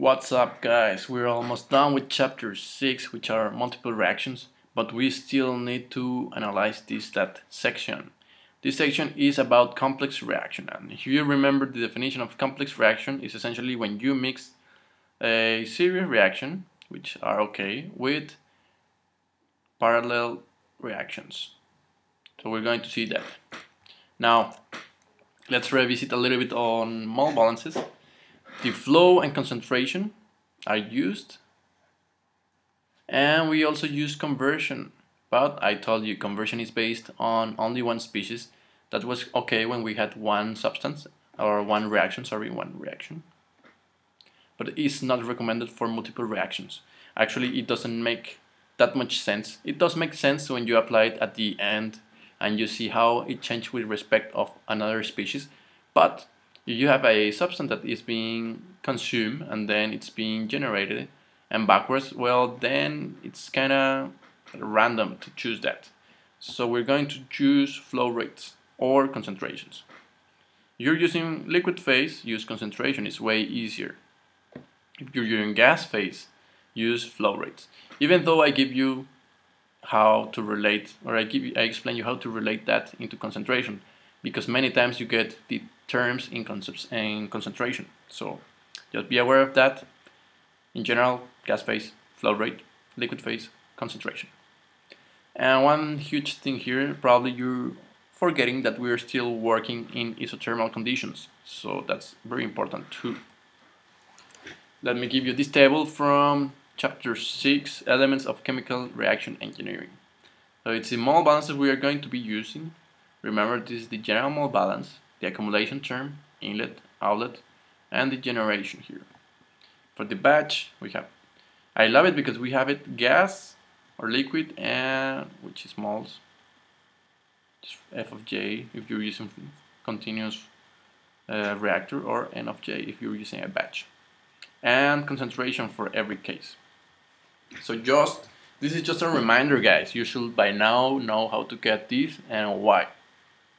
What's up, guys? We're almost done with chapter 6, which are multiple reactions, but we still need to analyze that section. This section is about complex reaction, and if you remember, the definition of complex reaction is essentially when you mix a series reaction, which are okay, with parallel reactions. So we're going to see that. Now, let's revisit a little bit on mole balances. The flow and concentration are used, and we also use conversion, but I told you conversion is based on only one species. That was okay when we had one substance or one reaction, but it's not recommended for multiple reactions. Actually, it doesn't make that much sense. It does make sense when you apply it at the end and you see how it changes with respect of another species, but if you have a substance that is being consumed and then it's being generated and backwards, well, then it's kind of random to choose that. So we're going to choose flow rates or concentrations. If you're using liquid phase, use concentration, it's way easier. If you're using gas phase, use flow rates. Even though I give you how to relate, or I explain you how to relate that into concentration, because many times you get the terms in concentration. So just be aware of that. In general, gas phase, flow rate; liquid phase, concentration. And one huge thing here, probably you're forgetting that we're still working in isothermal conditions. So that's very important too. Let me give you this table from chapter 6, Elements of Chemical Reaction Engineering. So it's the mole balances we are going to be using. Remember, this is the general mole balance, the accumulation term, inlet, outlet, and the generation here. For the batch, we have, I love it because we have it gas or liquid, and which is moles, F of J if you're using continuous reactor, or N of J if you're using a batch, and concentration for every case. So this is just a reminder, guys. You should by now know how to get this and why.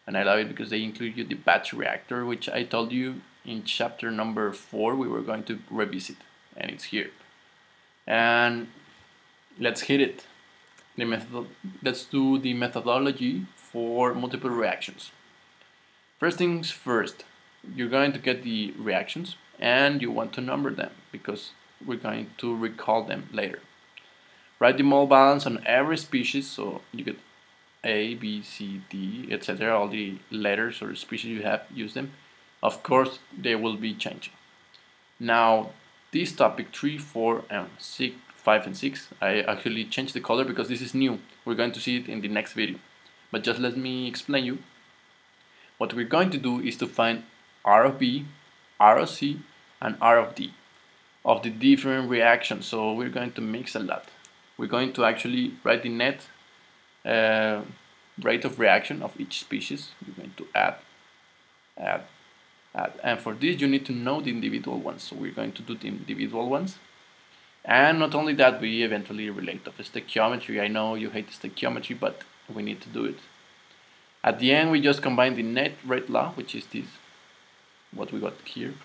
And I love it because they include you the batch reactor, which I told you in chapter number 4 we were going to revisit, and it's here. And let's hit it. Let's do the methodology for multiple reactions. First things first, you're going to get the reactions and you want to number them because we're going to recall them later. Write the mole balance on every species, so you get A, B, C, D, etc. All the letters or species you have, use them. Of course, they will be changing. Now, this topic 3, 4, and 6, 5, and 6, I actually changed the color because this is new. We're going to see it in the next video. But just let me explain you. What we're going to do is to find R of B, R of C, and R of D of the different reactions. So we're going to mix a lot. We're going to actually write the net rate of reaction of each species. We're going to add, and for this you need to know the individual ones, so we're going to do the individual ones. And not only that, we eventually relate of stoichiometry. I know you hate stoichiometry, but we need to do it. At the end, we just combine the net rate law, which is this, what we got here,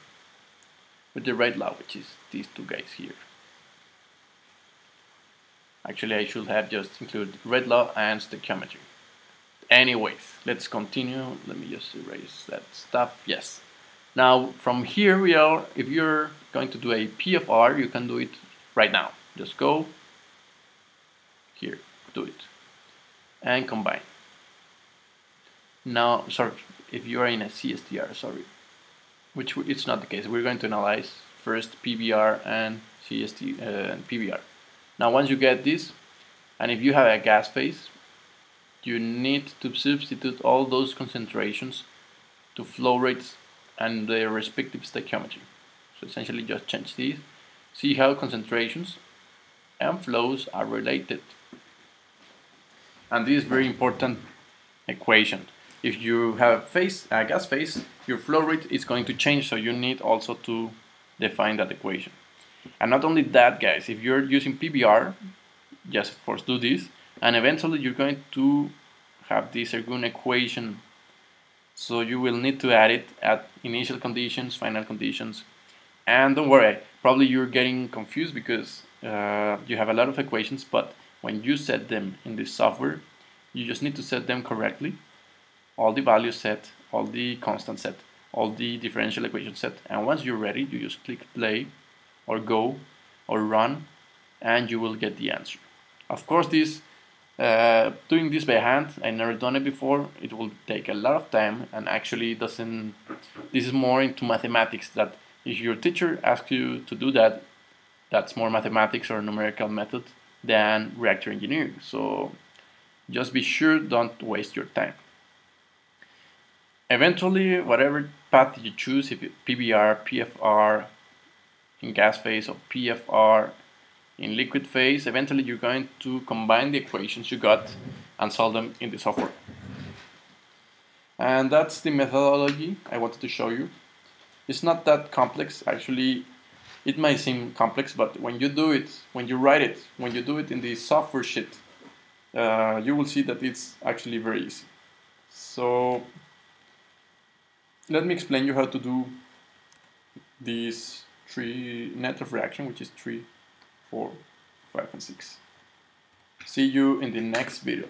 with the rate law, which is these two guys here. Actually, I should have just included rate law and stoichiometry. Anyways, let's continue. Let me just erase that stuff. Yes. Now, from here we are, if you're going to do a P of R, you can do it right now. Just go here, do it, and combine. Now, sorry, if you are in a CSTR, sorry, which it's not the case. We're going to analyze first PBR and CST and PBR. Now, once you get this, and if you have a gas phase, you need to substitute all those concentrations to flow rates and their respective stoichiometry. So essentially just change these, see how concentrations and flows are related. And this is very important equation. If you have a gas phase, your flow rate is going to change, so you need also to define that equation. And not only that, guys, if you're using PBR, just of course do this, and eventually you're going to have this Ergun equation. So you will need to add it at initial conditions, final conditions, And don't worry, probably you're getting confused because you have a lot of equations, but when you set them in the software, you just need to set them correctly. All the values set, all the constants set, all the differential equations set, and once you're ready, you just click play or go or run, and you will get the answer. Of course, doing this by hand, I never done it before. It will take a lot of time, and actually doesn't. This is more into mathematics. That if your teacher asks you to do that, that's more mathematics or numerical method than reactor engineering. So just be sure, don't waste your time. Eventually, whatever path you choose, if it's PBR, PFR in gas phase or PFR in liquid phase, eventually you're going to combine the equations you got and solve them in the software. And that's the methodology I wanted to show you. It's not that complex. Actually, it might seem complex, but when you do it, when you write it, when you do it in the software sheet, you will see that it's actually very easy. So let me explain you how to do these 3 net of reaction, which is 3, 4, 5, and 6. See you in the next video.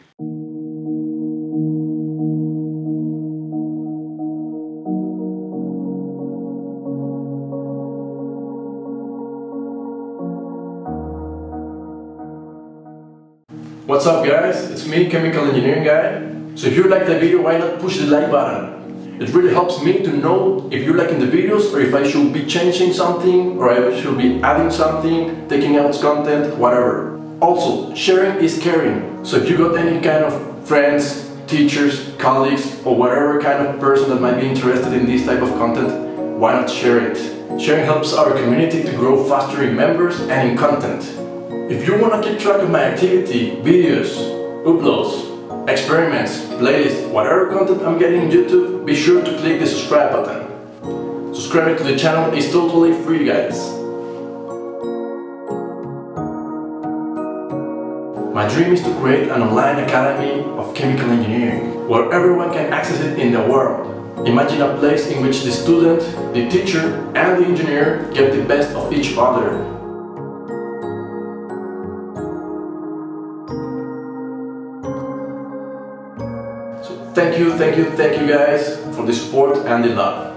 What's up guys, it's me, Chemical Engineering Guy. So if you like the video, why not push the like button? It really helps me to know if you're liking the videos or if I should be changing something or I should be adding something, taking out content, whatever. Also, sharing is caring. So if you got any kind of friends, teachers, colleagues or whatever kind of person that might be interested in this type of content, why not share it? Sharing helps our community to grow faster in members and in content. If you want to keep track of my activity, videos, uploads, experiments, playlists, whatever content I'm getting on YouTube, be sure to click the subscribe button. Subscribing to the channel is totally free, guys. My dream is to create an online academy of chemical engineering, where everyone can access it in the world. Imagine a place in which the student, the teacher, and the engineer get the best of each other. Thank you guys for the support and the love.